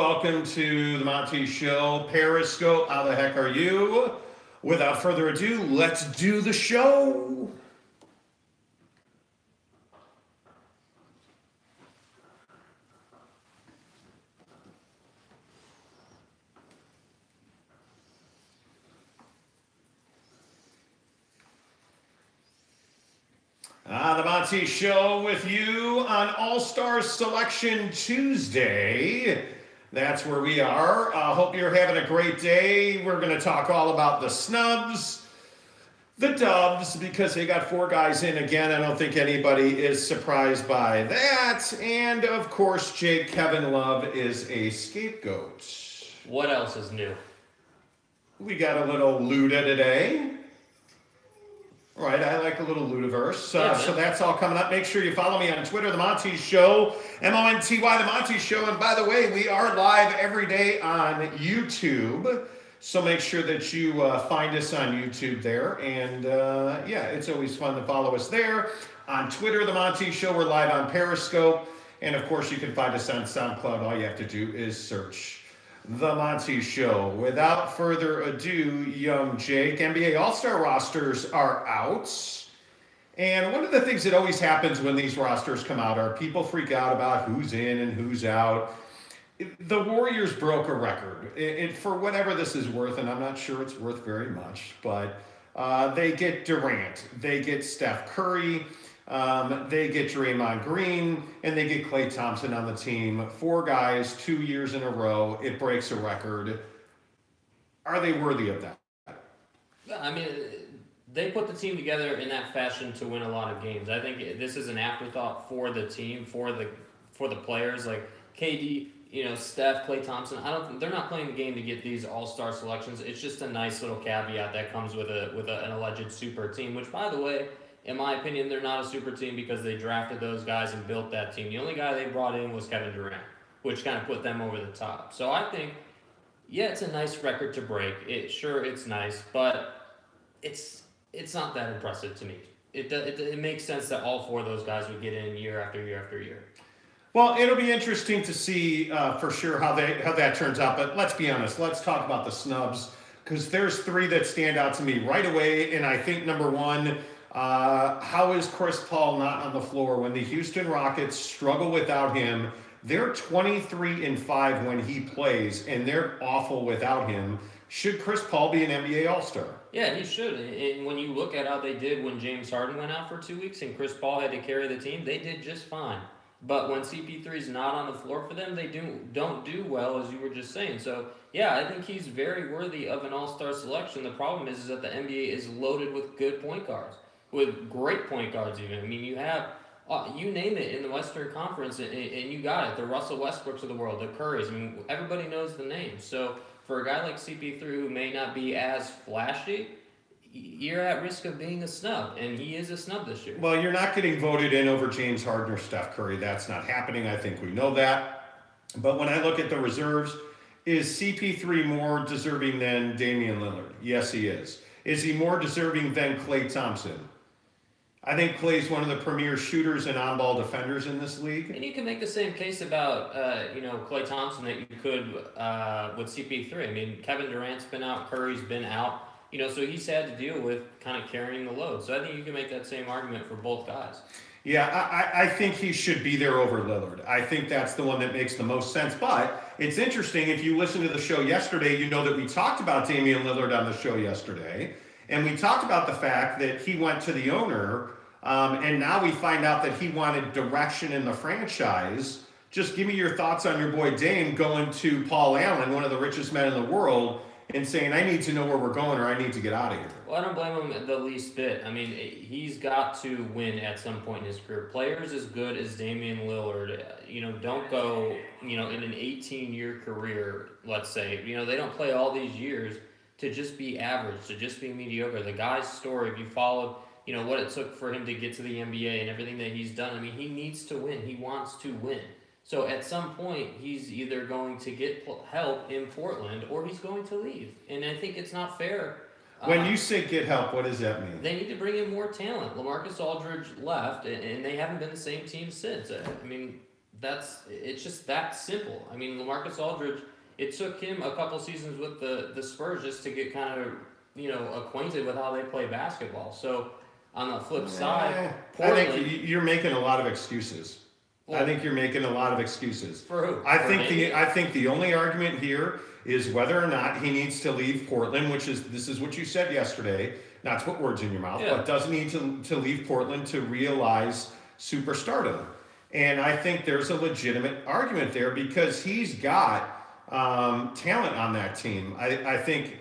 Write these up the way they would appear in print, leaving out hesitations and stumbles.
Welcome to the Monty Show Periscope. How the heck are you? Without further ado, let's do the show. The Monty Show with you on All-Star Selection Tuesday. That's where we are. Hope you're having a great day. We're going to talk all about the snubs, the dubs, because they got 4 guys in again. I don't think anybody is surprised by that. And, of course, Jake Kevin Love is a scapegoat. What else is new? We got a little Luda today. Right, I like a little Ludiverse. So that's all coming up. Make sure you follow me on Twitter, The Monty Show, M-O-N-T-Y, The Monty Show. And by the way, we are live every day on YouTube. So make sure that you find us on YouTube there. And yeah, it's always fun to follow us there. On Twitter, The Monty Show. We're live on Periscope. And of course, you can find us on SoundCloud. All you have to do is search The Monty Show. Without further ado, young Jake, NBA All-Star rosters are out. And one of the things that always happens when these rosters come out are people freak out about who's in and who's out. The Warriors broke a record. For whatever this is worth, and I'm not sure it's worth very much, but they get Durant, they get Steph Curry, they get Draymond Green, and they get Klay Thompson on the team. 4 guys, 2 years in a row. It breaks a record. Are they worthy of that? I mean, they put the team together in that fashion to win a lot of games. I think this is an afterthought for the team, for the players like KD, Steph, Klay Thompson. They're not playing the game to get these all-star selections. It's just a nice little caveat that comes with an alleged super team, which, by the way, in my opinion, they're not a super team because they drafted those guys and built that team. The only guy they brought in was Kevin Durant, which kind of put them over the top. So I think, yeah, it's a nice record to break. It's nice, but it's not that impressive to me. It makes sense that all 4 of those guys would get in year after year after year. Well, it'll be interesting to see for sure how that turns out. But let's be honest. Let's talk about the snubs because there's 3 that stand out to me right away. And I think number 1. How is Chris Paul not on the floor when the Houston Rockets struggle without him? They're 23-5 when he plays, and they're awful without him. Should Chris Paul be an NBA All-Star? Yeah, he should. And when you look at how they did when James Harden went out for 2 weeks and Chris Paul had to carry the team, they did just fine. But when CP3 is not on the floor for them, they don't do well, as you were just saying. So, yeah, I think he's very worthy of an All-Star selection. The problem is that the NBA is loaded with good point guards. With great point guards even. I mean, you have, you name it in the Western Conference, and you got it. The Russell Westbrooks of the world, the Currys. I mean, everybody knows the names. So for a guy like CP3 who may not be as flashy, you're at risk of being a snub, and he is a snub this year. Well, you're not getting voted in over James Harden or Steph Curry. That's not happening. I think we know that. But when I look at the reserves, is CP3 more deserving than Damian Lillard? Yes, he is. Is he more deserving than Klay Thompson? I think Klay's one of the premier shooters and on-ball defenders in this league. And you can make the same case about, Klay Thompson that you could with CP3. I mean, Kevin Durant's been out, Curry's been out, so he's had to deal with kind of carrying the load. So I think you can make that same argument for both guys. Yeah, I think he should be there over Lillard. I think that's the one that makes the most sense. But it's interesting, if you listen to the show yesterday, you know that we talked about Damian Lillard on the show yesterday. And we talked about the fact that he went to the owner, and now we find out that he wanted direction in the franchise. Just give me your thoughts on your boy Dame going to Paul Allen, one of the richest men in the world, and saying, I need to know where we're going or I need to get out of here. Well, I don't blame him the least bit. I mean, he's got to win at some point in his career. Players as good as Damian Lillard, don't go, in an 18-year career, let's say. They don't play all these years to just be average, to just be mediocre. The guy's story, if you followed, what it took for him to get to the NBA and everything that he's done, I mean, he needs to win. He wants to win. So at some point, he's either going to get help in Portland or he's going to leave. And I think it's not fair. When you say get help, what does that mean? They need to bring in more talent. LaMarcus Aldridge left, and they haven't been the same team since. I mean, it's just that simple. I mean, LaMarcus Aldridge, it took him a couple seasons with the Spurs just to get kind of, acquainted with how they play basketball. So on the flip side, Portland, I think you're making a lot of excuses. I think you're making a lot of excuses. For who? I think the only argument here is whether or not he needs to leave Portland, this is what you said yesterday. Not to put words in your mouth, but does need to leave Portland to realize superstardom. And I think there's a legitimate argument there because he's got talent on that team. I think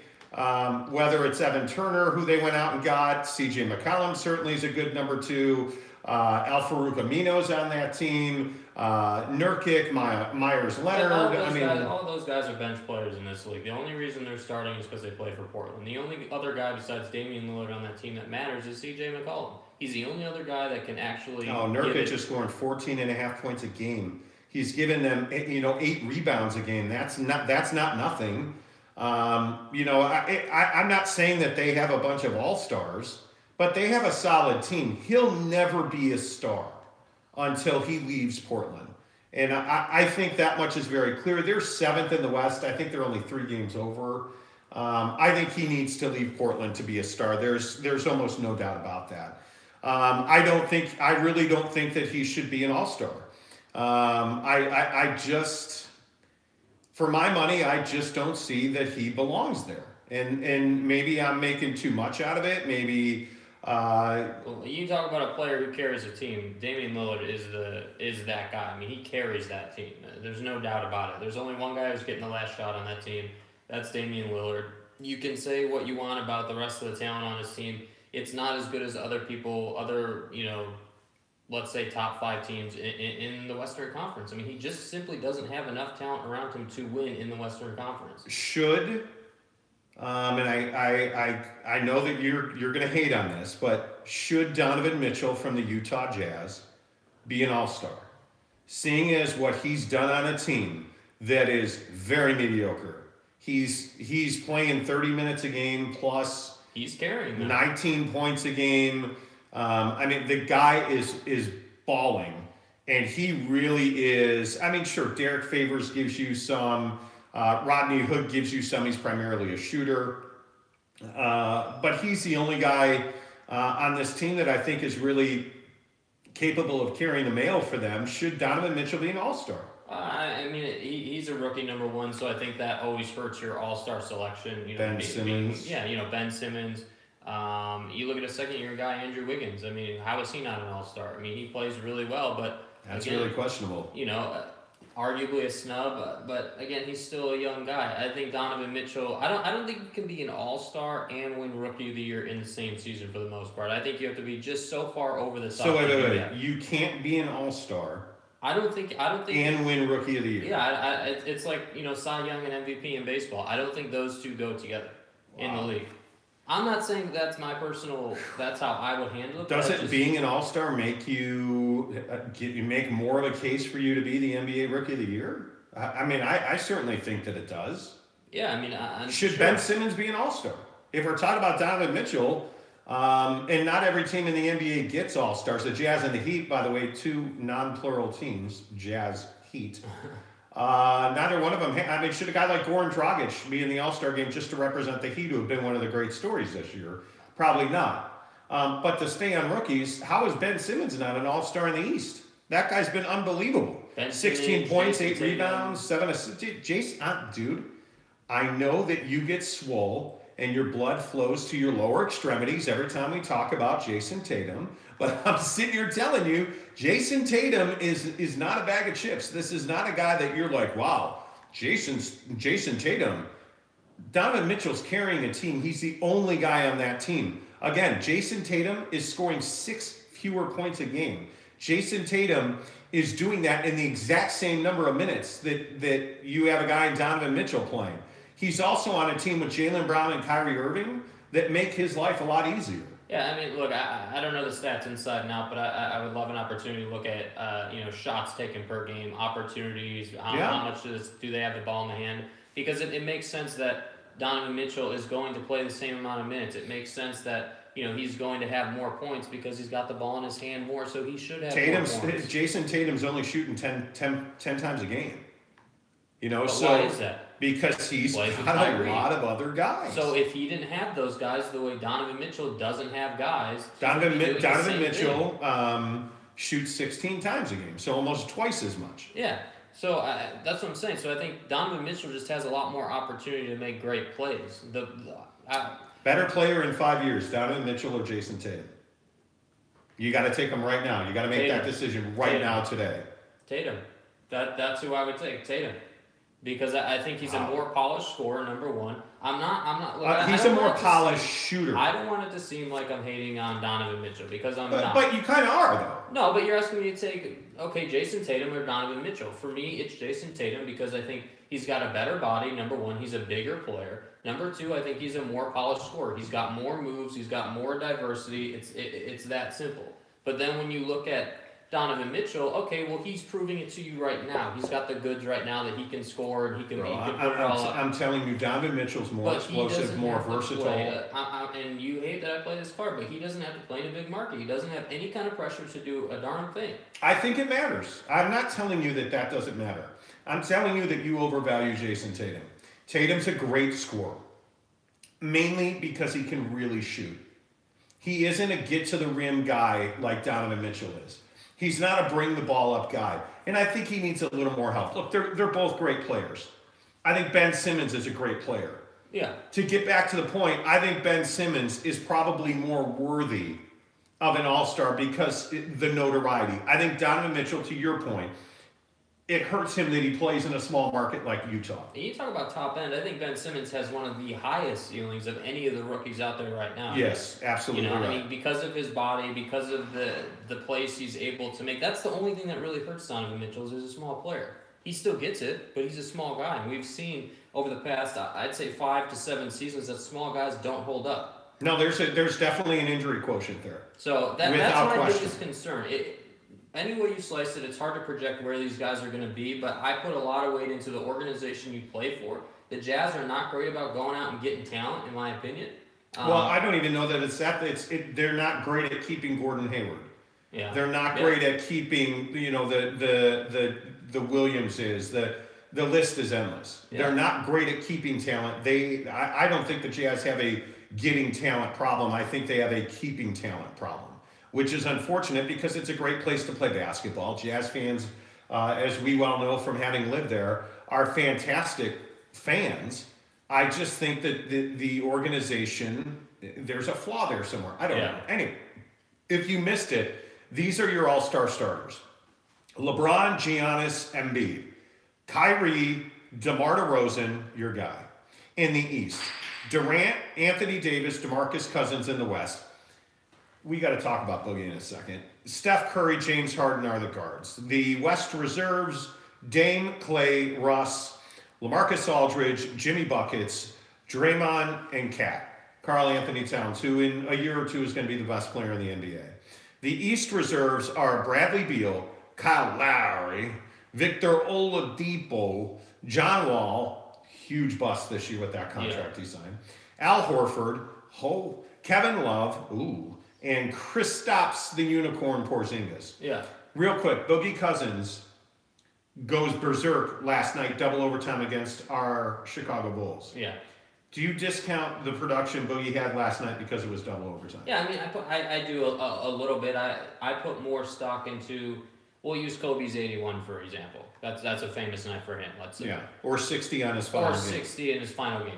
whether it's Evan Turner, who they went out and got, C.J. McCollum certainly is a good number 2. Al-Farouq Amino's on that team. Nurkic, Myers Leonard. All those guys are bench players in this league. The only reason they're starting is because they play for Portland. The only other guy besides Damian Lillard on that team that matters is C.J. McCollum. He's the only other guy that can actually. Nurkic is scoring 14.5 points a game. He's given them 8 rebounds a game. That's not nothing. I'm not saying that they have a bunch of all-stars, but they have a solid team. He'll never be a star until he leaves Portland. And I think that much is very clear. They're 7th in the West. I think they're only 3 games over. I think he needs to leave Portland to be a star. There's almost no doubt about that. I really don't think that he should be an all-star. For my money, I just don't see that he belongs there. And maybe I'm making too much out of it. Maybe. You talk about a player who carries a team. Damian Lillard is that guy. I mean, he carries that team. There's no doubt about it. There's only one guy who's getting the last shot on that team. That's Damian Lillard. You can say what you want about the rest of the talent on his team. It's not as good as other people, let's say top 5 teams in the Western Conference. I mean, he just simply doesn't have enough talent around him to win in the Western Conference. And I know that you're going to hate on this, but should Donovan Mitchell from the Utah Jazz be an all-star? Seeing as what he's done on a team that is very mediocre. He's playing 30 minutes a game plus. He's carrying them. 19 points a game. The guy is balling, and he really is. I mean, sure, Derek Favors gives you some. Rodney Hood gives you some. He's primarily a shooter. But he's the only guy on this team that I think is really capable of carrying the mail for them. Should Donovan Mitchell be an all-star? He's a rookie number 1, so I think that always hurts your all-star selection. Ben Simmons. Ben Simmons. You look at a second-year guy, Andrew Wiggins. I mean, how is he not an all-star? I mean, he plays really well, but that's really questionable. Arguably a snub, but again, he's still a young guy. I think Donovan Mitchell. I don't think he can be an all-star and win Rookie of the Year in the same season for the most part. I think you have to be just so far over the top. So wait. You can't be an all-star. I don't think. And win Rookie of the Year. Yeah, it's like Cy Young and MVP in baseball. I don't think those two go together in the league. I'm not saying that's how I would handle it. Doesn't being an all-star make you make more of a case for you to be the NBA Rookie of the Year? I certainly think that it does. Yeah, should Ben Simmons be an all-star? If we're talking about Donovan Mitchell, and not every team in the NBA gets all-stars. The Jazz and the Heat, by the way, 2 non-plural teams, Jazz, Heat. Neither one of them. Should a guy like Goran Dragic be in the All-Star game just to represent the Heat, who have been one of the great stories this year? Probably not. But to stay on rookies, how is Ben Simmons not an All-Star in the East? That guy's been unbelievable. 16 points, 8 rebounds, 7 assists. Jason, dude, I know that you get swole and your blood flows to your lower extremities every time we talk about Jason Tatum. But I'm sitting here telling you, Jason Tatum is not a bag of chips. This is not a guy that you're like, wow, Jason Tatum. Donovan Mitchell's carrying a team. He's the only guy on that team. Again, Jason Tatum is scoring 6 fewer points a game. Jason Tatum is doing that in the exact same number of minutes that you have a guy in Donovan Mitchell playing. He's also on a team with Jaylen Brown and Kyrie Irving that make his life a lot easier. Yeah, look, I don't know the stats inside and out, but I would love an opportunity to look at, shots taken per game, opportunities, how much do they have the ball in the hand? Because it makes sense that Donovan Mitchell is going to play the same amount of minutes. It makes sense that he's going to have more points because he's got the ball in his hand more, so he should have more points. Jason Tatum's only shooting 10 times a game. But why is that? Because he's got a lot of other guys. So if he didn't have those guys the way Donovan Mitchell doesn't have guys, Donovan Mitchell shoots 16 times a game, so almost twice as much. Yeah. So that's what I'm saying. So I think Donovan Mitchell just has a lot more opportunity to make great plays. Better player in 5 years, Donovan Mitchell or Jason Tatum? You got to take them right now. You got to make that decision right now today. Tatum. That's who I would take. Tatum. Because I think he's a more polished scorer, number one. I'm not. He's a more polished shooter. I don't want it to seem like I'm hating on Donovan Mitchell because I'm not. But you kind of are, though. No, but you're asking me to take, Jason Tatum or Donovan Mitchell. For me, it's Jason Tatum because I think he's got a better body, number one. He's a bigger player. Number two, I think he's a more polished scorer. He's got more moves. He's got more diversity. It's that simple. But then when you look at Donovan Mitchell, okay, well, he's proving it to you right now. He's got the goods right now that he can score and he can put it all up. I'm telling you, Donovan Mitchell's more explosive, more versatile. And you hate that I play this card, but he doesn't have to play in a big market. He doesn't have any kind of pressure to do a darn thing. I think it matters. I'm not telling you that doesn't matter. I'm telling you that you overvalue Jason Tatum. Tatum's a great scorer, mainly because he can really shoot. He isn't a get-to-the-rim guy like Donovan Mitchell is. He's not a bring-the-ball-up guy. And I think he needs a little more help. Look, they're both great players. I think Ben Simmons is a great player. Yeah. To get back to the point, I think Ben Simmons is probably more worthy of an all-star because the notoriety. I think Donovan Mitchell, to your point, it hurts him that he plays in a small market like Utah. And you talk about top end. I think Ben Simmons has one of the highest ceilings of any of the rookies out there right now. Yes, absolutely. Right. I mean, because of his body, because of the plays he's able to make. That's the only thing that really hurts Donovan Mitchell is he's a small player. He still gets it, but he's a small guy. And we've seen over the past, I'd say 5 to 7 seasons, that small guys don't hold up. No, there's definitely an injury quotient there. So that's my biggest concern. Any way you slice it, it's hard to project where these guys are going to be, but I put a lot of weight into the organization you play for. The Jazz are not great about going out and getting talent, in my opinion. Well, I don't even know that it's that. They're not great at keeping Gordon Hayward. Yeah. They're not great at keeping, the Williamses. The list is endless. Yeah. They're not great at keeping talent. I don't think the Jazz have a getting talent problem. I think they have a keeping talent problem, which is unfortunate because it's a great place to play basketball. Jazz fans, as we well know from having lived there, are fantastic fans. I just think that the organization, there's a flaw there somewhere. I don't know. Anyway, if you missed it, these are your all-star starters. LeBron, Giannis, Embiid. Kyrie, DeMar DeRozan, your guy. In the East. Durant, Anthony Davis, DeMarcus Cousins in the West. We got to talk about Boogie in a second. Steph Curry, James Harden are the guards. The West reserves, Dame, Clay, Russ, LaMarcus Aldridge, Jimmy Buckets, Draymond, and Cat. Karl Anthony Towns, who in a year or two is going to be the best player in the NBA. The East reserves are Bradley Beal, Kyle Lowry, Victor Oladipo, John Wall, huge bust this year with that contract he signed, Al Horford, Kevin Love, and Kristaps the Unicorn Porzingis. Yeah. Real quick, Boogie Cousins goes berserk last night, double overtime against our Chicago Bulls. Yeah. Do you discount the production Boogie had last night because it was double overtime? Yeah, I mean, I do a little bit. I put more stock into. We'll use Kobe's 81 for example. That's a famous night for him. Let's say. Yeah, or 60 on his final game. Or 60 in his final game.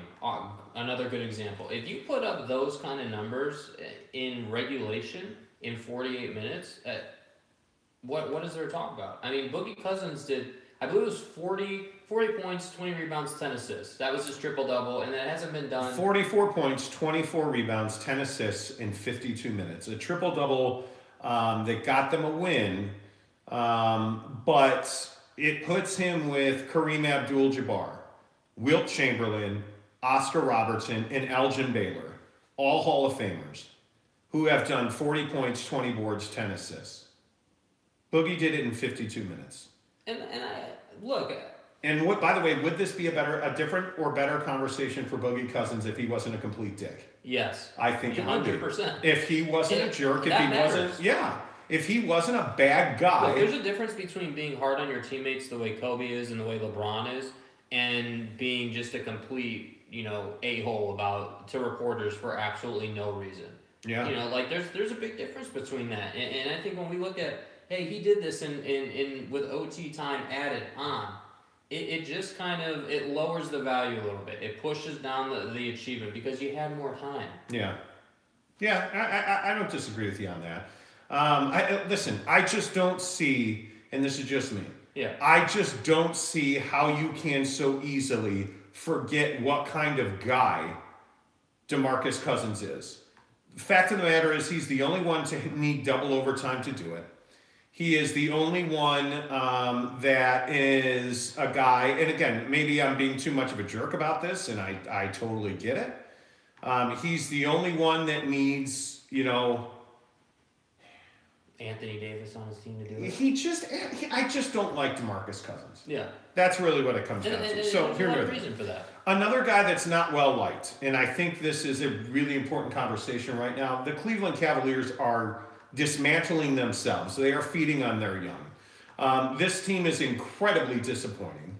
Another good example. If you put up those kind of numbers in regulation in 48 minutes, what is there to talk about? I mean, Boogie Cousins did, I believe it was 40 points, 20 rebounds, 10 assists. That was his triple-double, and that hasn't been done. 44 points, 24 rebounds, 10 assists in 52 minutes. A triple-double that got them a win, but it puts him with Kareem Abdul-Jabbar, Wilt Chamberlain, Oscar Robertson, and Elgin Baylor, all Hall of Famers, who have done 40 points, 20 boards, 10 assists. Boogie did it in 52 minutes. And look, And by the way, would this be a different or better conversation for Boogie Cousins if he wasn't a complete dick? Yes. I think it would be. 100%. If he wasn't a jerk, if he matters. if he wasn't a bad guy. Look, there's a difference between being hard on your teammates the way Kobe is and the way LeBron is, and being just a complete, a-hole to reporters for absolutely no reason. Yeah. There's a big difference between that. And I think when we look at, hey, he did this in with OT time added on, it just it lowers the value a little bit. It pushes down the achievement because you had more time. Yeah. Yeah, I don't disagree with you on that. Listen, I just don't see, and this is just me. Yeah. I just don't see how you can so easily forget what kind of guy DeMarcus Cousins is. The fact of the matter is he's the only one to need double overtime to do it. He is the only one that is a guy, and again, maybe I'm being too much of a jerk about this, and I totally get it. He's the only one that needs, Anthony Davis on his team to do it. I just don't like DeMarcus Cousins. Yeah. That's really what it comes down to. So here's the reason for that. Another guy that's not well liked, and I think this is a really important conversation right now. The Cleveland Cavaliers are dismantling themselves. They are feeding on their young. This team is incredibly disappointing.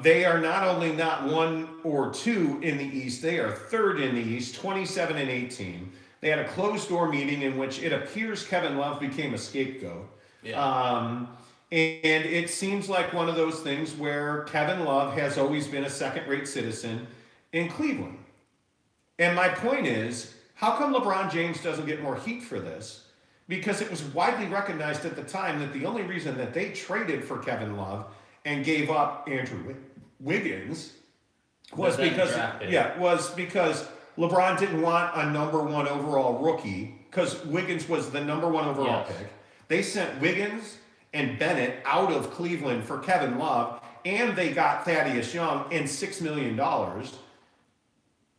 They are not only not 1 or 2 in the East, they are 3rd in the East, 27-18. They had a closed-door meeting in which it appears Kevin Love became a scapegoat. Yeah. And it seems like one of those things where Kevin Love has always been a second-rate citizen in Cleveland. And my point is, how come LeBron James doesn't get more heat for this? Because it was widely recognized at the time that the only reason that they traded for Kevin Love and gave up Andrew Wiggins was because LeBron didn't want a number 1 overall rookie because Wiggins was the number 1 overall pick. They sent Wiggins and Bennett out of Cleveland for Kevin Love, and they got Thaddeus Young and $6 million.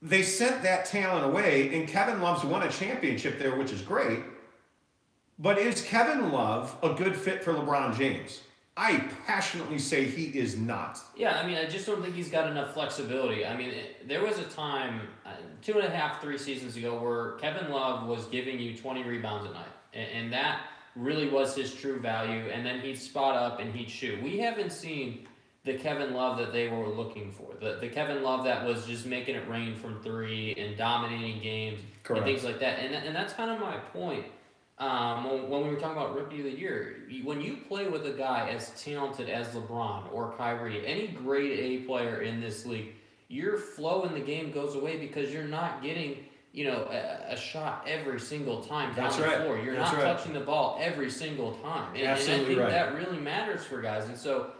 They sent that talent away, and Kevin Love's won a championship there, which is great. But is Kevin Love a good fit for LeBron James? I passionately say he is not. Yeah, I just don't think he's got enough flexibility. There was a time, 2.5, 3 seasons ago, where Kevin Love was giving you 20 rebounds a night. And that really was his true value. And then he'd spot up and he'd shoot. We haven't seen the Kevin Love that they were looking for. The Kevin Love that was just making it rain from 3 and dominating games. Correct. And things like that. And that's kind of my point. When we were talking about Rookie of the Year, when you play with a guy as talented as LeBron or Kyrie, any grade A player in this league, your flow in the game goes away because you're not getting, a shot every single time down the floor. You're not touching the ball every single time. And I think that really matters for guys. And so,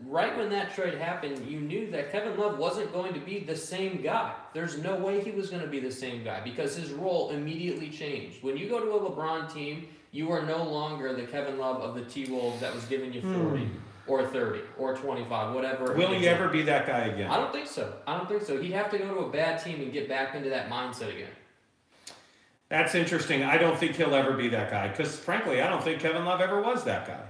right when that trade happened, you knew that Kevin Love wasn't going to be the same guy. There's no way he was going to be the same guy because his role immediately changed. When you go to a LeBron team, you are no longer the Kevin Love of the T-Wolves that was giving you 40 or 30 or 25, whatever. Will he ever be that guy again? I don't think so. He'd have to go to a bad team and get back into that mindset again. That's interesting. I don't think he'll ever be that guy because, frankly, I don't think Kevin Love ever was that guy.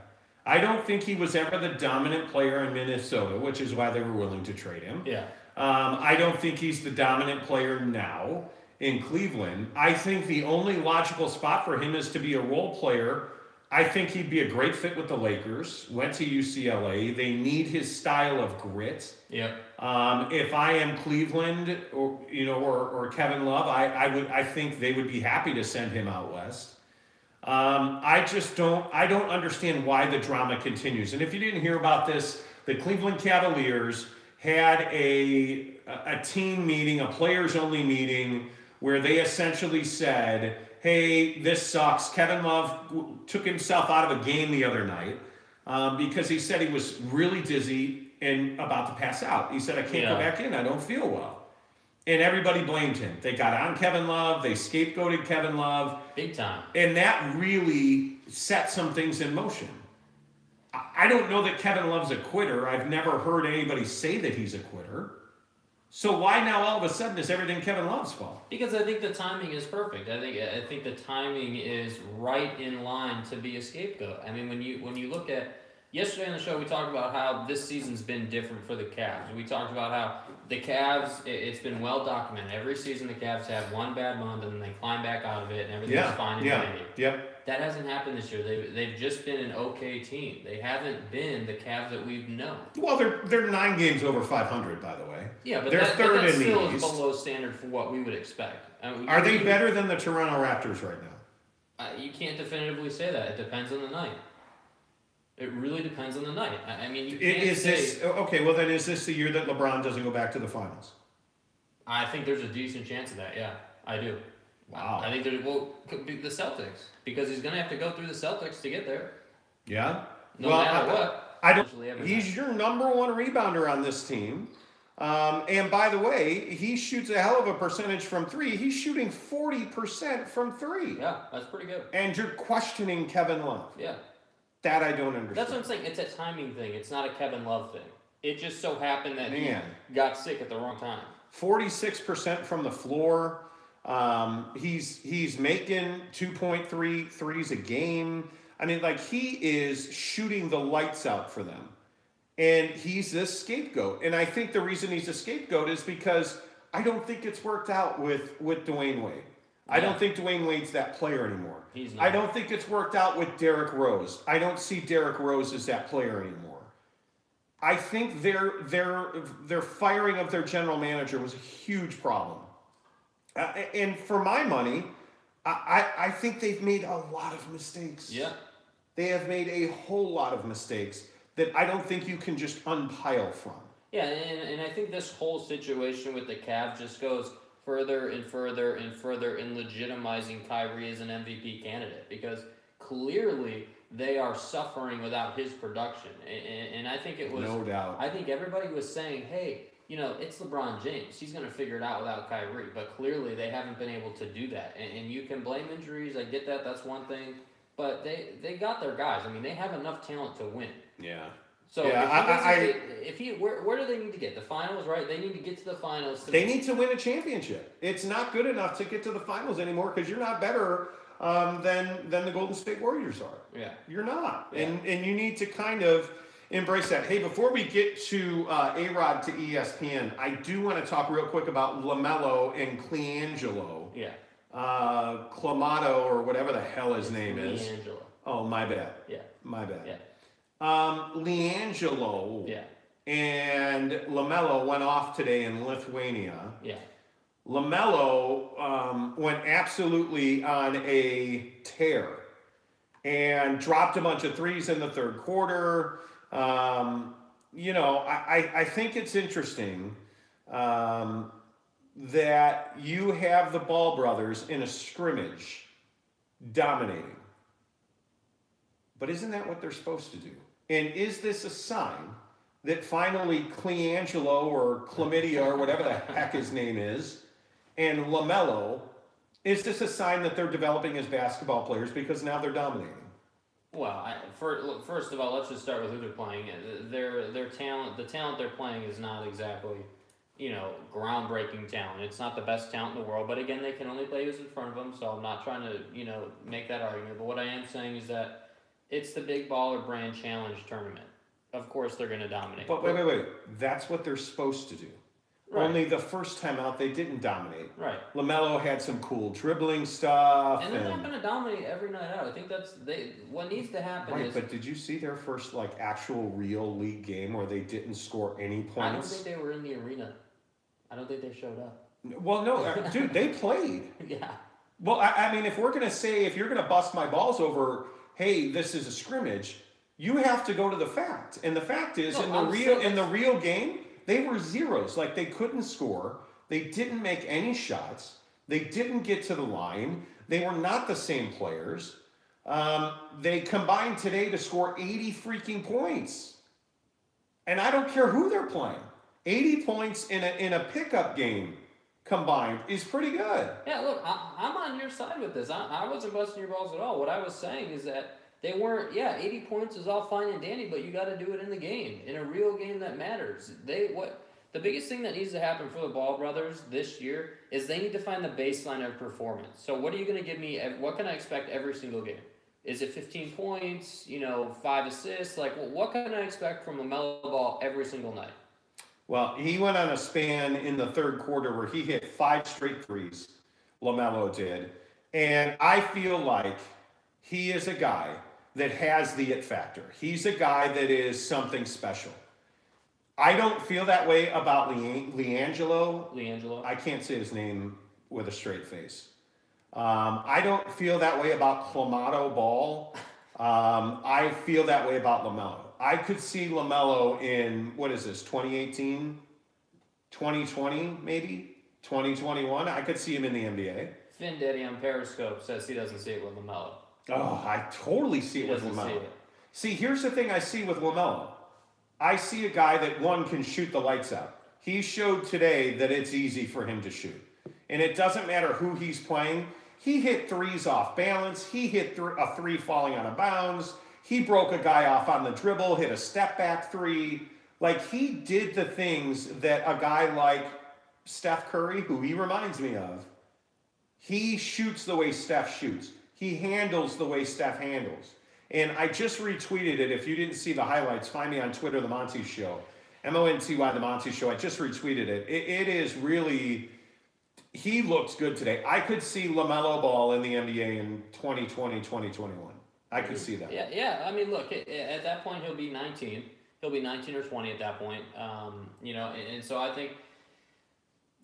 I don't think he was ever the dominant player in Minnesota, which is why they were willing to trade him. Yeah. I don't think he's the dominant player now in Cleveland. I think the only logical spot for him is to be a role player. I think he'd be a great fit with the Lakers. Went to UCLA. They need his style of grit. Yeah. If I am Cleveland or Kevin Love, I think they would be happy to send him out west. I don't understand why the drama continues. And if you didn't hear about this, the Cleveland Cavaliers had a team meeting, a players-only meeting, where they essentially said, hey, this sucks. Kevin Love took himself out of a game the other night because he said he was really dizzy and about to pass out. He said, I can't go back in. I don't feel well. And everybody blamed him. They got on Kevin Love. They scapegoated Kevin Love. Big time. And that really set some things in motion. I don't know that Kevin Love's a quitter. I've never heard anybody say that he's a quitter. So why now all of a sudden is everything Kevin Love's fault? Because I think the timing is perfect. I think the timing is right in line to be a scapegoat. When you look at Yesterday on the show, we talked about how this season's been different for the Cavs. We talked about how the Cavs, it's been well documented. Every season, the Cavs have one bad month, and then they climb back out of it, and everything's fine and dandy. Yep. That hasn't happened this year. They've just been an okay team. They haven't been the Cavs that we've known. Well, they're 9 games over 500, by the way. Yeah, but they're third in the still East. Is below standard for what we would expect. Are they better than the Toronto Raptors right now? You can't definitively say that. It depends on the night. It really depends on the night. I mean, you can't say... Okay, well then is this the year that LeBron doesn't go back to the finals? I think there's a decent chance of that, yeah. I do. Wow. I think could be the Celtics, because he's going to have to go through the Celtics to get there. Yeah? No matter what. He's your number one rebounder on this team. And by the way, he shoots a hell of a percentage from 3. He's shooting 40% from 3. Yeah, that's pretty good. And you're questioning Kevin Love. Yeah. That I don't understand. That's what I'm saying. It's a timing thing. It's not a Kevin Love thing. It just so happened that he got sick at the wrong time. 46% from the floor. He's making 2.3 threes a game. I mean, like, he is shooting the lights out for them. And he's this scapegoat. And I think the reason he's a scapegoat is because I don't think it's worked out with Dwayne Wade. I don't think Dwayne Wade's that player anymore. He's not. I don't think it's worked out with Derrick Rose. I don't see Derrick Rose as that player anymore. I think their firing of their general manager was a huge problem. And for my money, I think they've made a lot of mistakes. Yeah. They have made a whole lot of mistakes that I don't think you can just unpile from. Yeah, and I think this whole situation with the Cavs just goes further and further and further in legitimizing Kyrie as an MVP candidate, because clearly they are suffering without his production. And I think it was... No doubt. I think everybody was saying, hey, you know, it's LeBron James. He's going to figure it out without Kyrie. But clearly they haven't been able to do that. And you can blame injuries. I get that. That's one thing. But they got their guys. I mean, they have enough talent to win. Yeah. So where do they need to get? The finals, right? They need to get to the finals. They need to win a championship. It's not good enough to get to the finals anymore because you're not better than the Golden State Warriors are. Yeah. You're not. Yeah. And you need to kind of embrace that. Hey, before we get to A-Rod to ESPN, I do want to talk real quick about LaMelo and Cleangelo. Yeah. Clamato or whatever the hell his name is. Leangelo. Oh, my bad. Yeah. My bad. Yeah. Leangelo and LaMelo went off today in Lithuania. Yeah. LaMelo went absolutely on a tear and dropped a bunch of threes in the third quarter. You know, I think it's interesting that you have the Ball brothers in a scrimmage dominating. But isn't that what they're supposed to do? And is this a sign that finally Cleangelo or Chlamydia or whatever the heck his name is, and LaMelo, is this a sign that they're developing as basketball players because now they're dominating? Well, first of all, let's just start with who they're playing. Their talent, the talent they're playing is not exactly, you know, groundbreaking talent. It's not the best talent in the world, but again, they can only play who's in front of them, so I'm not trying to, you know, make that argument. But what I am saying is that it's the Big Baller Brand Challenge tournament. Of course they're going to dominate. But wait. That's what they're supposed to do. Right. Only the first time out, they didn't dominate. Right. LaMelo had some cool dribbling stuff. And they're not going to dominate every night out. I think what needs to happen is... Right, but did you see their first, like, actual real league game where they didn't score any points? I don't think they were in the arena. I don't think they showed up. Well, no, dude, they played. Yeah. Well, I mean, if you're going to bust my balls over... hey, this is a scrimmage, you have to go to the fact. And the fact is, in the real game, they were zeros. Like, they couldn't score. They didn't make any shots. They didn't get to the line. They were not the same players. They combined today to score 80 freaking points. And I don't care who they're playing. 80 points in a pickup game combined is pretty good. Yeah, look, I'm on your side with this. I wasn't busting your balls at all. What I was saying is that they weren't, 80 points is all fine and dandy, but you got to do it in the game, in a real game that matters. The biggest thing that needs to happen for the Ball brothers this year is they need to find the baseline of performance. So what are you going to give me? What can I expect every single game? Is it 15 points? 5 assists? Like, what can I expect from LaMelo Ball every single night? Well, he went on a span in the third quarter where he hit 5 straight threes. LaMelo did, and I feel like he is a guy that has the it factor. He's a guy that is something special. I don't feel that way about LiAngelo. I can't say his name with a straight face. I don't feel that way about Clamato Ball. I feel that way about LaMelo. I could see LaMelo in, 2018? 2020, maybe? 2021? I could see him in the NBA. Finn Daddy on Periscope says he doesn't see it with LaMelo. Oh, I totally see it with LaMelo. See, here's the thing I see with LaMelo. I see a guy that, one, can shoot the lights out. He showed today that it's easy for him to shoot. And it doesn't matter who he's playing. He hit threes off balance. He hit a three falling out of bounds. He broke a guy off on the dribble, hit a step back three. Like, he did the things that a guy like Steph Curry, who he reminds me of, he shoots the way Steph shoots. He handles the way Steph handles. And I just retweeted it. If you didn't see the highlights, find me on Twitter, The Monty Show. Monty, The Monty Show. I just retweeted it. It is really, he looks good today. I could see LaMelo Ball in the NBA in 2020, 2021. I could see that. Yeah. I mean, look, at that point, he'll be 19. He'll be 19 or 20 at that point. And so I think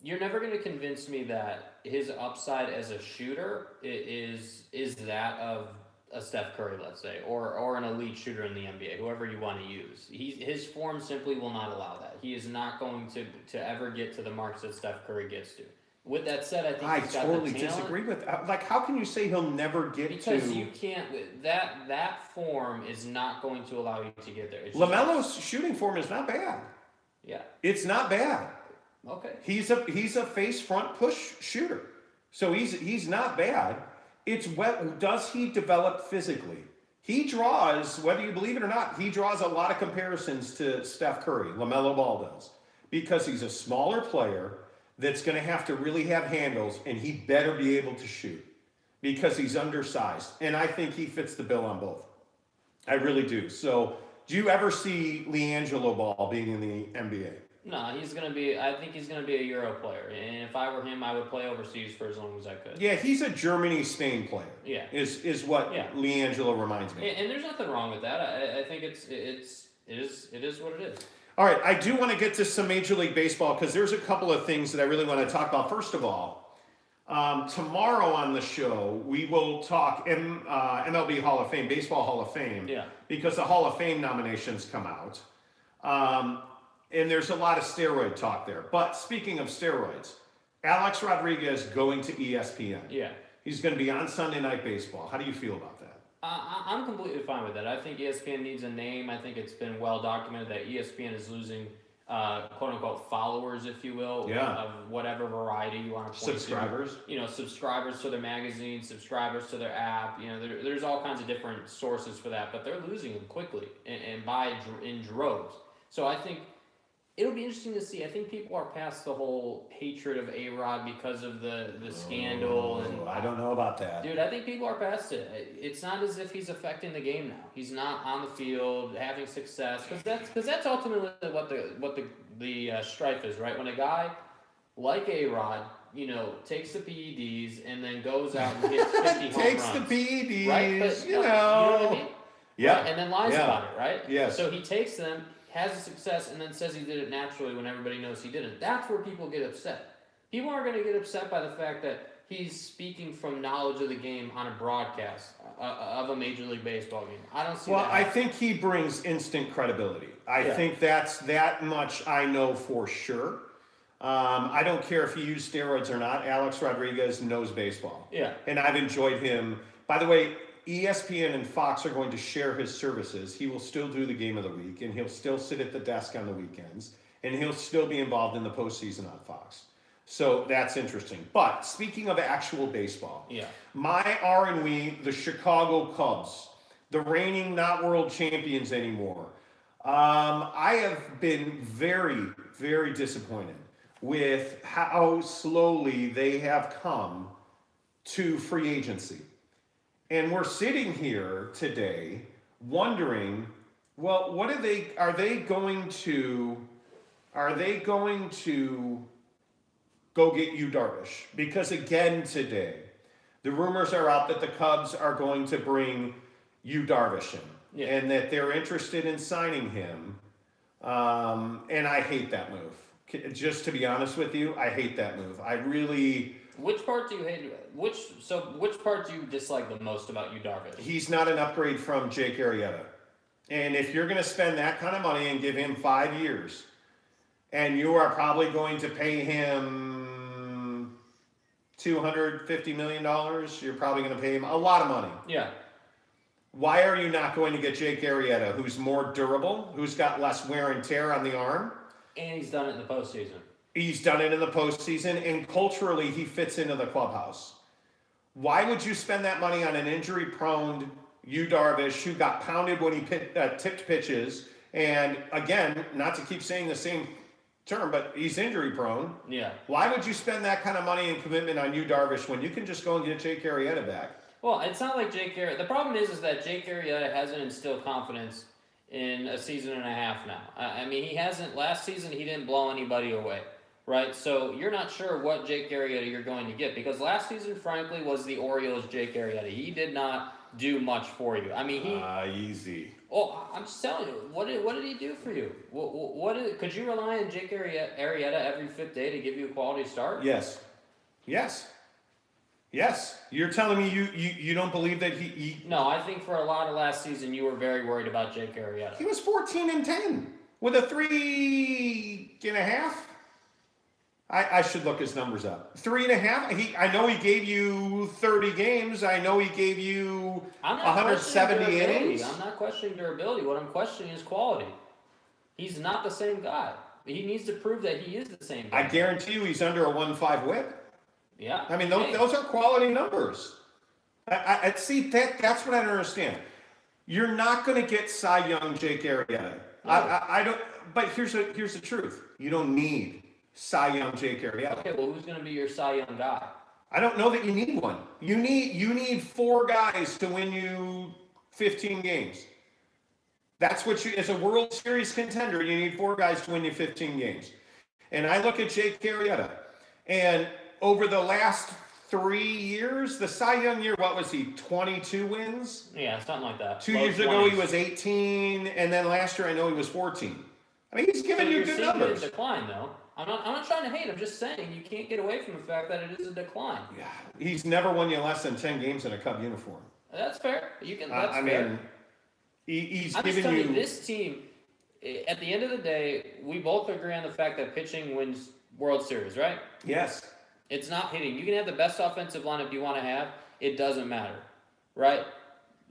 you're never going to convince me that his upside as a shooter is that of a Steph Curry, let's say, or an elite shooter in the NBA, whoever you want to use. His form simply will not allow that. He is not going to ever get to the marks that Steph Curry gets to. With that said, I think he's got totally the talent. Disagree with. Like, how can you say he'll never get because you can't. That form is not going to allow you to get there. LaMelo's shooting form is not bad. Yeah, it's not bad. Okay, he's a face front push shooter, so he's not bad. It's what does he develop physically? He draws, whether you believe it or not, he draws a lot of comparisons to Steph Curry. LaMelo Ball does, because he's a smaller player that's going to have to really have handles, and he better be able to shoot because he's undersized. And I think he fits the bill on both. I really do. So, do you ever see LiAngelo Ball being in the NBA? No, I think he's going to be a Euro player. And if I were him, I would play overseas for as long as I could. Yeah, he's a Germany-Spain player. Yeah. Is what LiAngelo reminds me. And there's nothing wrong with that. I think it is what it is. All right, I do want to get to some Major League Baseball because there's a couple of things that I really want to talk about. First of all, tomorrow on the show, we will talk MLB Hall of Fame, Baseball Hall of Fame, because the Hall of Fame nominations come out. And there's a lot of steroid talk there. But speaking of steroids, Alex Rodriguez going to ESPN. Yeah. He's going to be on Sunday Night Baseball. How do you feel about that? I'm completely fine with that. I think ESPN needs a name. I think it's been well documented that ESPN is losing, quote unquote, followers, if you will, of whatever variety you want to point subscribers. to. Subscribers to their magazine, subscribers to their app. There's all kinds of different sources for that, but they're losing them quickly and in droves. So I think it'll be interesting to see. I think people are past the whole hatred of A-Rod because of the scandal. And I don't know about that. Dude, I think people are past it. It's not as if he's affecting the game now. He's not on the field having success. Because that's ultimately what the strife is, right? When a guy like A-Rod, takes the PEDs and then goes out and hits 50 home runs. Takes the PEDs, right? But, you know what I mean? Yeah. Right? And then lies about it, right? Yes. So he takes them, has a success, and then says he did it naturally when everybody knows he didn't. That's where people get upset. People aren't going to get upset by the fact that he's speaking from knowledge of the game on a broadcast of a Major League Baseball game. I don't see that. Well, I think he brings instant credibility. I think that's that much I know for sure. I don't care if he used steroids or not. Alex Rodriguez knows baseball. Yeah. And I've enjoyed him. By the way, ESPN and Fox are going to share his services. He will still do the game of the week, and he'll still sit at the desk on the weekends, and he'll still be involved in the postseason on Fox. So that's interesting. But speaking of actual baseball, my R&W, the Chicago Cubs, the reigning not world champions anymore. I have been very, very disappointed with how slowly they have come to free agency. And we're sitting here today wondering, well, are they going to go get Yu Darvish? Because again today, the rumors are out that the Cubs are going to bring Yu Darvish in, and that they're interested in signing him. And I hate that move. Just to be honest with you, I hate that move. I really. Which part do you hate? Which part do you dislike the most about Yu Darvish? He's not an upgrade from Jake Arrieta. And if you're going to spend that kind of money and give him 5 years, and you are probably going to pay him $250 million, you're probably going to pay him a lot of money. Yeah. Why are you not going to get Jake Arrieta, who's more durable, who's got less wear and tear on the arm? And he's done it in the postseason. He's done it in the postseason, and culturally, he fits into the clubhouse. Why would you spend that money on an injury-prone Yu Darvish who got pounded when he tipped pitches? And again, not to keep saying the same term, but he's injury-prone. Yeah. Why would you spend that kind of money and commitment on Yu Darvish when you can just go and get Jake Arrieta back? Well, it's not like Jake Arrieta. The problem is that Jake Arrieta hasn't instilled confidence in a season and a half now. I mean, he hasn't. Last season, he didn't blow anybody away. Right, so you're not sure what Jake Arrieta you're going to get, because last season, frankly, was the Orioles' Jake Arrieta. He did not do much for you. I mean, easy. Oh, I'm just telling you, what did he do for you? Could you rely on Jake Arrieta every fifth day to give you a quality start? Yes. You're telling me you don't believe that he? No, I think for a lot of last season, you were very worried about Jake Arrieta. He was 14-10 with a 3.5. I should look his numbers up. 3.5. I know he gave you 30 games. I know he gave you 170 innings. I'm not questioning durability. What I'm questioning is quality. He's not the same guy. He needs to prove that he is the same guy. I guarantee you he's under a 1.5 whip. Yeah. I mean, those are quality numbers. I see that's what I don't understand. You're not going to get Cy Young Jake Arrieta. No. I don't. But here's the truth. You don't need Cy Young Jake Arrieta. Okay, well, who's going to be your Cy Young guy? I don't know that you need one. You need 4 guys to win you 15 games. That's what as a World Series contender, you need 4 guys to win you 15 games. And I look at Jake Arrieta, and over the last 3 years, the Cy Young year, what was he, 22 wins? Yeah, something like that. 2 years ago, he was 18, and then last year, I know he was 14. I mean, he's giving you good numbers. A decline, though. I'm not trying to hate. I'm just saying you can't get away from the fact that it is a decline. Yeah, he's never won you less than 10 games in a Cub uniform. That's fair. That's fair. Mean, he's I'm giving just telling you this team. At the end of the day, we both agree on the fact that pitching wins World Series, right? Yes. It's not hitting. You can have the best offensive lineup you want to have. It doesn't matter, right?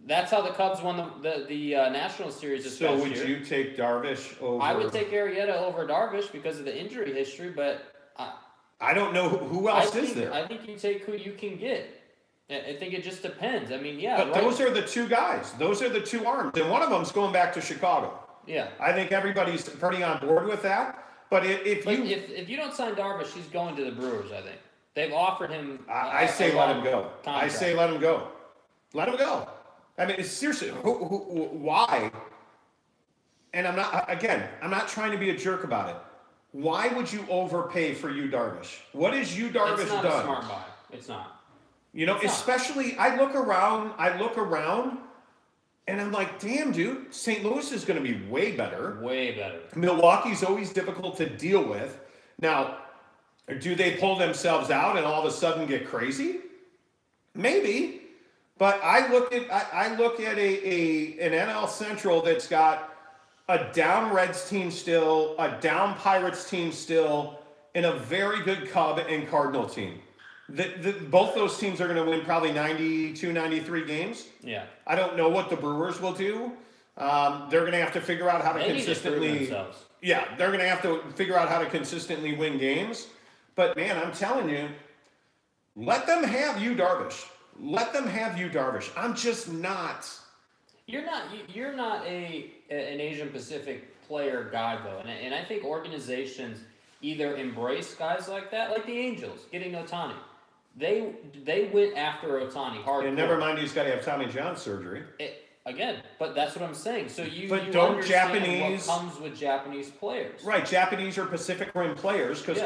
That's how the Cubs won the National Series this past year. So would you take Darvish over? I would take Arrieta over Darvish because of the injury history, but I don't know who else is there. I think you take who you can get. I think it just depends. I mean, yeah. But right. Those are the 2 guys. Those are the 2 arms, and one of them's going back to Chicago. Yeah. I think everybody's pretty on board with that. But if you don't sign Darvish, he's going to the Brewers. I think they've offered him. I say let him go. Contract. I say let him go. Let him go. I mean, seriously, why? And I'm not trying to be a jerk about it. Why would you overpay for Yu Darvish? What has Yu Darvish It's not done? a smart buy. It's not. You know, especially I look around, and I'm like, damn, dude, St. Louis is going to be way better. Way better. Milwaukee's always difficult to deal with. Now, do they pull themselves out and all of a sudden get crazy? Maybe. But I look at an NL Central that's got a down Reds team still, a down Pirates team still, and a very good Cub and Cardinal team. Both those teams are going to win probably 92, 93 games. Yeah. I don't know what the Brewers will do. They're going to have to figure out how to consistently. Yeah, they're going to have to figure out how to consistently win games. But man, I'm telling you, let them have Yu Darvish. Let them have Yu Darvish. I'm just not. You're not an Asian Pacific player guy though, and I think organizations either embrace guys like that, like the Angels getting Ohtani. They went after Ohtani hardcore. And never mind, he's got to have Tommy John surgery. Again, but that's what I'm saying. So you don't understand Japanese what comes with Japanese players. Right, Japanese or Pacific Rim players, because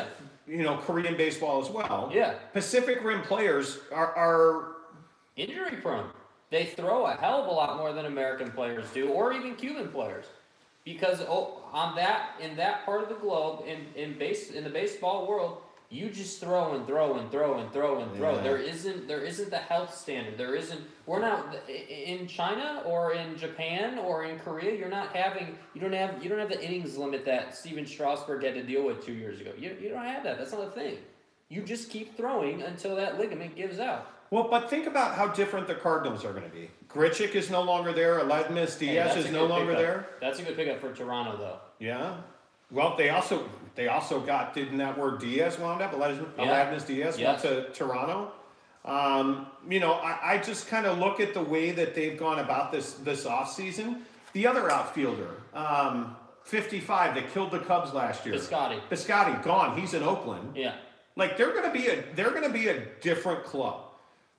Korean baseball as well. Yeah. Pacific Rim players are injury prone. They throw a hell of a lot more than American players do, or even Cuban players, because in that part of the globe, in the baseball world, you just throw and throw and throw and throw and throw. Yeah. There isn't the health standard. We're not in China or in Japan or in Korea. You don't have the innings limit that Steven Strasburg had to deal with 2 years ago. You don't have that. That's not a thing. You just keep throwing until that ligament gives out. Well, but think about how different the Cardinals are going to be. Grichuk is no longer there. Aledmus Diaz is no longer there. That's a good pickup for Toronto, though. Yeah. Well, they also got, didn't that word Diaz wound up? Aledmus Diaz went to Toronto. I just kind of look at the way that they've gone about this offseason. The other outfielder, 55, that killed the Cubs last year. Piscotty, gone. He's in Oakland. Yeah. Like they're gonna be a different club.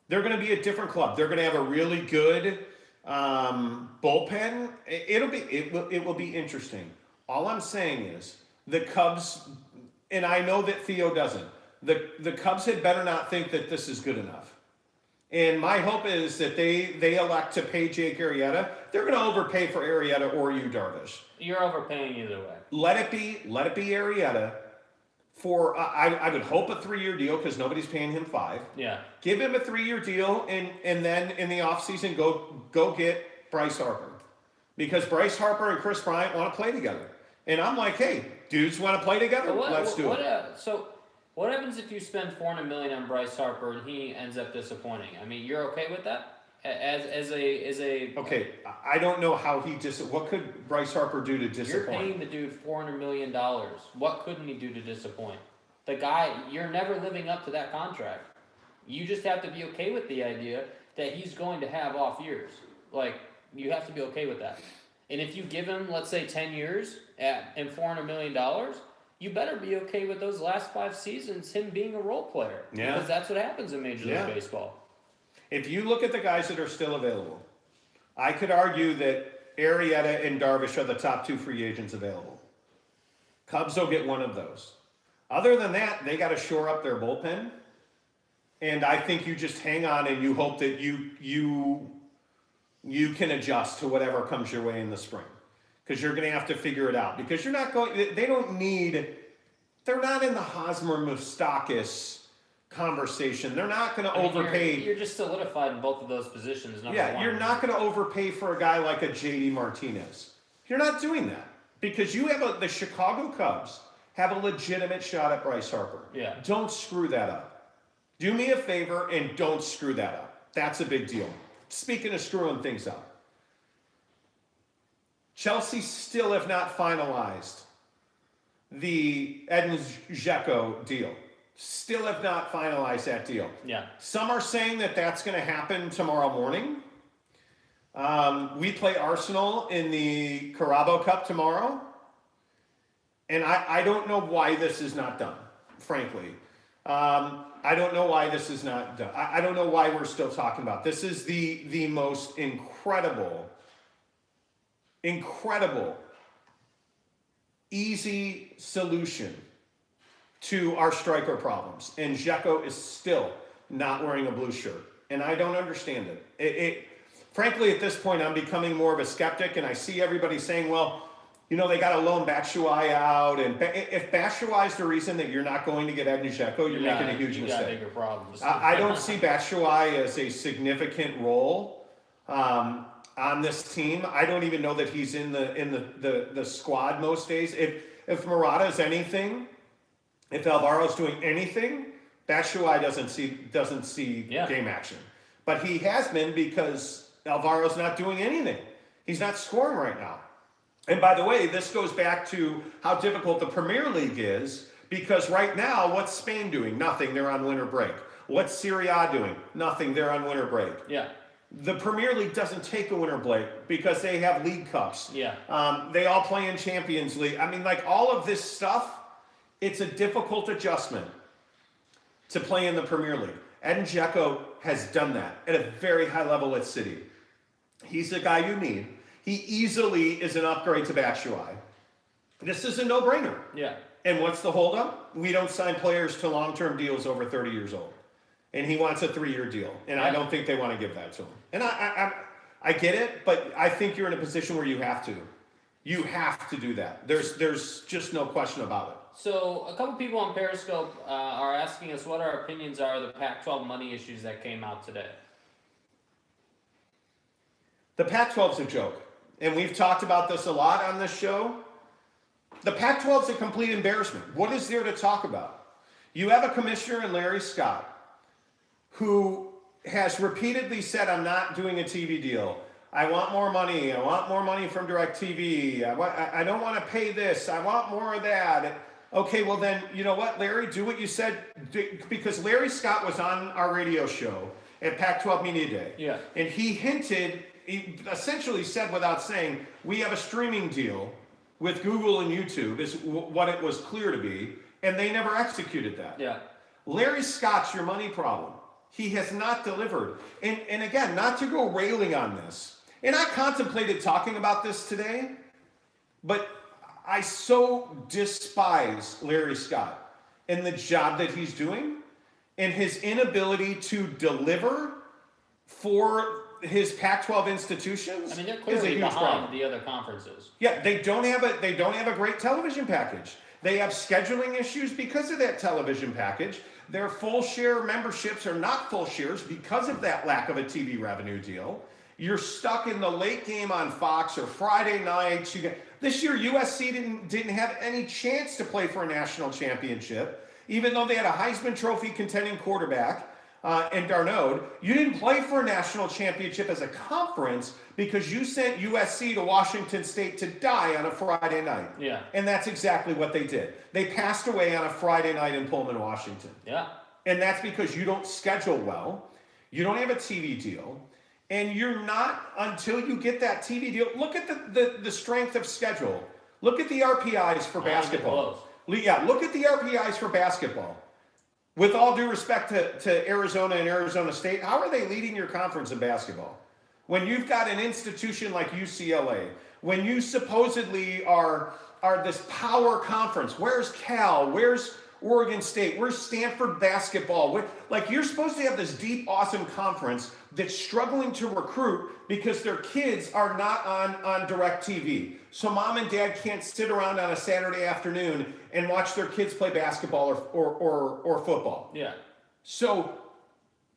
They're going to be a different club. They're going to have a really good bullpen. It will be interesting. All I'm saying is the Cubs, and I know that Theo doesn't. The Cubs had better not think that this is good enough. And my hope is that they elect to pay Jake Arrieta. They're going to overpay for Arrieta or you, Darvish. You're overpaying either way. Let it be Arrieta. For I would hope a 3-year deal, because nobody's paying him 5. Yeah. Give him a 3-year deal, and then in the offseason go get Bryce Harper, because Bryce Harper and Chris Bryant want to play together, and I'm like, hey, dudes want to play together. Let's do it. So what happens if you spend $400 million on Bryce Harper and he ends up disappointing? I mean, you're okay with that? As a okay, I don't know how what could Bryce Harper do to disappoint? You're paying the dude $400 million. What couldn't he do to disappoint? The guy, you're never living up to that contract. You just have to be okay with the idea that he's going to have off years. Like, you have to be okay with that. And if you give him, let's say, 10 years and $400 million, you better be okay with those last 5 seasons him being a role player. Yeah. Because that's what happens in Major League Baseball. If you look at the guys that are still available, I could argue that Arrieta and Darvish are the top 2 free agents available. Cubs will get one of those. Other than that, they got to shore up their bullpen. And I think you just hang on and you hope that you can adjust to whatever comes your way in the spring. Because you're going to have to figure it out. Because they're not in the Hosmer Moustakis conversation. They're not going to overpay. You're just solidified in both of those positions. You're not going to overpay for a guy like a JD Martinez. You're not doing that, because you have the Chicago Cubs have a legitimate shot at Bryce Harper. Yeah. Don't screw that up. Do me a favor and don't screw that up. That's a big deal. Speaking of screwing things up, Chelsea still have not finalized the Edin Dzeko deal. Still have not finalized that deal. Yeah. Some are saying that that's going to happen tomorrow morning. We play Arsenal in the Carabao Cup tomorrow. And I don't know why this is not done, frankly. I don't know why this is not done. I don't know why we're still talking about this. Is the most incredible, easy solution to our striker problems. And Dzeko is still not wearing a blue shirt. And I don't understand it. Frankly, at this point, I'm becoming more of a skeptic, and I see everybody saying, well, they got to loan Batshuayi out. And if Batshuayi is the reason that you're not going to get Edin Dzeko, you're making a huge mistake. Got bigger problems. I don't see Batshuayi as a significant role on this team. I don't even know that he's in the squad most days. If Murata is anything, if Alvaro's doing anything, Batshuayi doesn't see game action. But he has been, because Alvaro's not doing anything. He's not scoring right now. And by the way, this goes back to how difficult the Premier League is, because right now, what's Spain doing? Nothing. They're on winter break. What's Serie A doing? Nothing. They're on winter break. Yeah. The Premier League doesn't take a winter break because they have league cups. Yeah. They all play in Champions League. I mean, like, all of this stuff, it's a difficult adjustment to play in the Premier League. And Dzeko has done that at a very high level at City. He's the guy you need. He easily is an upgrade to Batshuayi. This is a no-brainer. Yeah. And what's the holdup? We don't sign players to long-term deals over 30 years old. And he wants a 3-year deal. And I don't think they want to give that to him. And I get it, but I think you're in a position where you have to. You have to do that. There's just no question about it. So a couple people on Periscope are asking us what our opinions are of the Pac-12 money issues that came out today. The Pac-12's a joke. And we've talked about this a lot on this show. The Pac-12's a complete embarrassment. What is there to talk about? You have a commissioner in Larry Scott who has repeatedly said, I'm not doing a TV deal. I want more money. I want more money from DirecTV. I don't want to pay this. I want more of that. Okay, well then, you know what, Larry? Do what you said. Because Larry Scott was on our radio show at Pac-12 Media Day. Yeah. And he hinted, he essentially said without saying, we have a streaming deal with Google and YouTube is what it was clear to be, and they never executed that. Yeah. Larry Scott's your money problem. He has not delivered. And again, not to go railing on this, and I contemplated talking about this today, but I so despise Larry Scott and the job that he's doing and his inability to deliver for his Pac-12 institutions. I mean, they're clearly behind problem. The other conferences. Yeah, they don't have a great television package. They have scheduling issues because of that television package. Their full share memberships are not full shares because of that lack of a TV revenue deal. You're stuck in the late game on Fox or Friday nights. This year, USC didn't have any chance to play for a national championship, even though they had a Heisman Trophy contending quarterback. And Darnold, you didn't play for a national championship as a conference because you sent USC to Washington State to die on a Friday night. Yeah. And that's exactly what they did. They passed away on a Friday night in Pullman, Washington. Yeah. And that's because you don't schedule well, you don't have a TV deal, and you're not, until you get that TV deal. Look at the strength of schedule. Look at the RPIs for basketball. Yeah, look at the RPIs for basketball. With all due respect to Arizona and Arizona State, how are they leading your conference in basketball? When you've got an institution like UCLA, when you supposedly are this power conference, where's Cal? Where's Oregon State? Where's Stanford basketball? Like, you're supposed to have this deep, awesome conference that's struggling to recruit because their kids are not on DirecTV. So mom and dad can't sit around on a Saturday afternoon and watch their kids play basketball or football. Yeah. So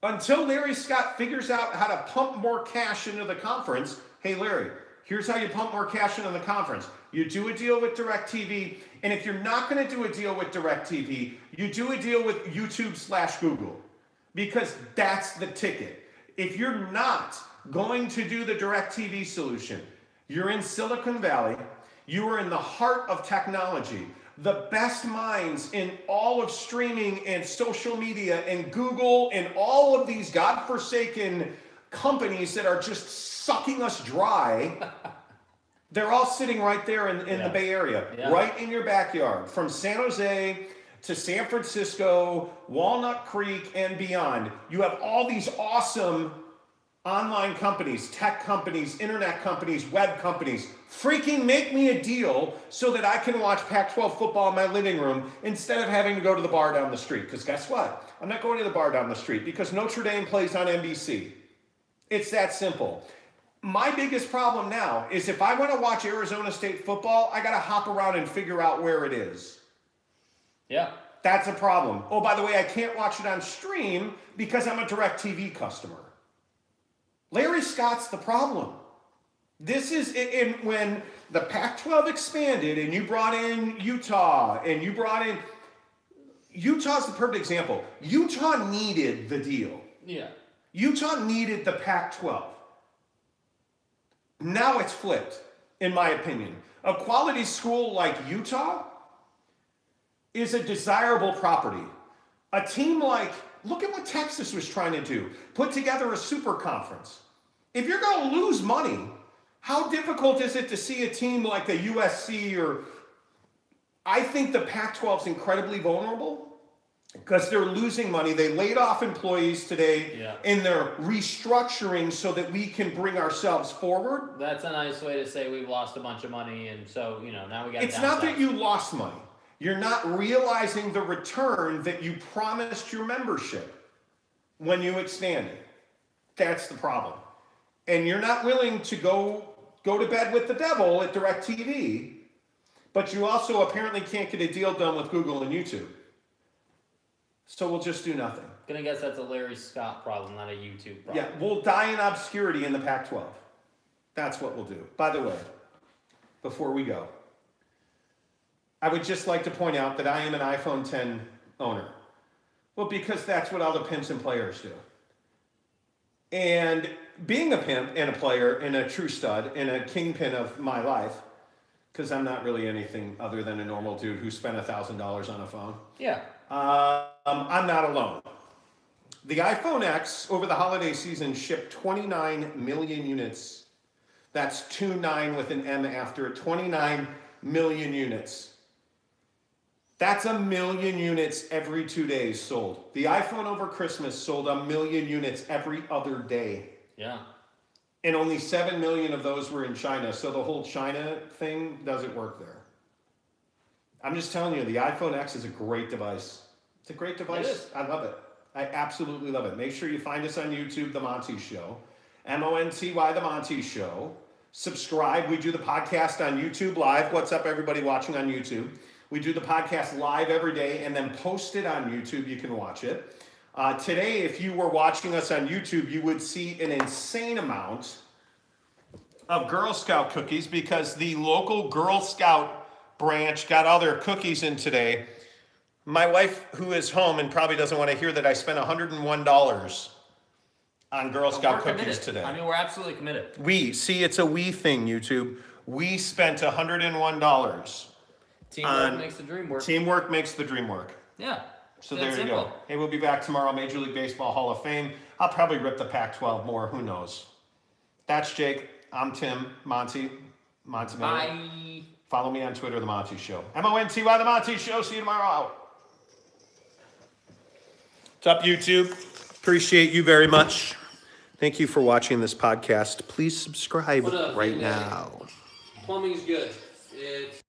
until Larry Scott figures out how to pump more cash into the conference, hey, Larry, here's how you pump more cash into the conference. You do a deal with DirecTV, and if you're not going to do a deal with DirecTV, you do a deal with YouTube/Google, because that's the ticket. If you're not going to do the DirecTV solution, you're in Silicon Valley, you are in the heart of technology. The best minds in all of streaming and social media and Google and all of these godforsaken companies that are just sucking us dry, they're all sitting right there in the Bay Area, right in your backyard, from San Jose to San Francisco, Walnut Creek, and beyond. You have all these awesome online companies, tech companies, internet companies, web companies. Freaking make me a deal so that I can watch Pac-12 football in my living room instead of having to go to the bar down the street. Because guess what? I'm not going to the bar down the street because Notre Dame plays on NBC. It's that simple. My biggest problem now is if I want to watch Arizona State football, I got to hop around and figure out where it is. Yeah. That's a problem. Oh, by the way, I can't watch it on stream because I'm a DirecTV customer. Larry Scott's the problem. This is when the Pac-12 expanded and you brought in Utah and you brought in... Utah's the perfect example. Utah needed the deal. Yeah. Utah needed the Pac-12. Now it's flipped, in my opinion. A quality school like Utah is a desirable property. A team like, look at what Texas was trying to do. Put together a super conference. If you're going to lose money, how difficult is it to see a team like the USC or... I think the Pac-12 is incredibly vulnerable. because they're losing money. They laid off employees today, and they're restructuring so that we can bring ourselves forward. That's a nice way to say we've lost a bunch of money, and so, now we got to It's not that you lost money. You're not realizing the return that you promised your membership when you expanded. That's the problem. And you're not willing to go to bed with the devil at DirecTV, but you also apparently can't get a deal done with Google and YouTube. So we'll just do nothing. Gonna guess that's a Larry Scott problem, not a YouTube problem. Yeah, we'll die in obscurity in the Pac-12. That's what we'll do. By the way, before we go, I would just like to point out that I am an iPhone 10 owner. Well, because that's what all the pimps and players do. And being a pimp and a player and a true stud and a kingpin of my life, because I'm not really anything other than a normal dude who spent $1,000 on a phone. Yeah. I'm not alone. The iPhone X over the holiday season shipped 29 million units. That's 29 with an M after it. 29 million units. That's 1 million units every 2 days sold. The iPhone over Christmas sold 1 million units every other day. Yeah. And only 7 million of those were in China. So the whole China thing doesn't work there. I'm just telling you, the iPhone X is a great device. It's a great device. I love it. I absolutely love it. Make sure you find us on YouTube, The Monty Show. Monty, The Monty Show. Subscribe. We do the podcast on YouTube live. What's up, everybody watching on YouTube? We do the podcast live every day and then post it on YouTube. You can watch it. Today, if you were watching us on YouTube, you would see an insane amount of Girl Scout cookies because the local Girl Scout branch got all their cookies in today. My wife, who is home and probably doesn't want to hear that I spent $101 on Girl Scout cookies today. I mean, we're absolutely committed. It's a we thing, YouTube. We spent $101. Teamwork makes the dream work. Teamwork makes the dream work. Yeah. So there you go. Hey, we'll be back tomorrow, Major League Baseball Hall of Fame. I'll probably rip the Pac-12 more. Who knows? That's Jake. I'm Tim. Monty. Bye. Follow me on Twitter, The Monty Show. Monty, The Monty Show. See you tomorrow. What's up, YouTube? Appreciate you very much. Thank you for watching this podcast. Please subscribe right now. Plumbing's good. It's